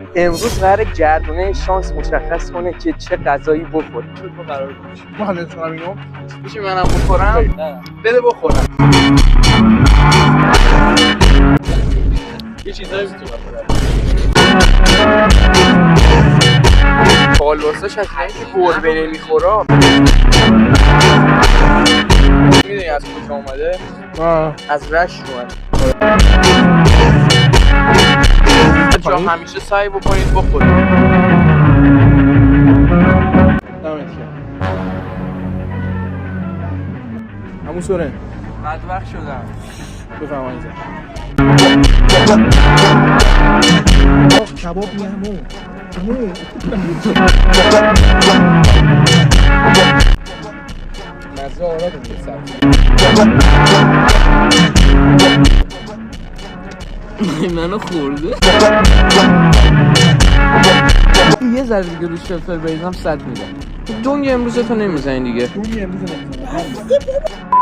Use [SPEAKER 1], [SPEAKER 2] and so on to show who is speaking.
[SPEAKER 1] امروز قراره گردونه شانس مشخص کنه که چه غذایی بخوره.
[SPEAKER 2] تو قرار بود ما حالت کنم اینو
[SPEAKER 1] میشه منم بخورم؟
[SPEAKER 2] نه
[SPEAKER 1] بده بخورم.
[SPEAKER 2] یه چیزایی میتونم بخورم.
[SPEAKER 1] پالواساش از اینکه گربه نمیخورم.
[SPEAKER 2] میدونی از کجا اومده؟
[SPEAKER 1] از رشت اومد. بچه‌ها همیشه سعی بکنید بخورید.
[SPEAKER 2] دمت گرم. عمو سورن
[SPEAKER 1] بدبخت شدم.
[SPEAKER 2] بفرما اینجا. کباب میامو. مزه آراد میده سبزی.
[SPEAKER 1] منو خورده. یه ذره دیگه روش فلفل بریزم 100 میدم. دنگ امروز تو نمیزنی دیگه.
[SPEAKER 2] اون امروز نمیزنم.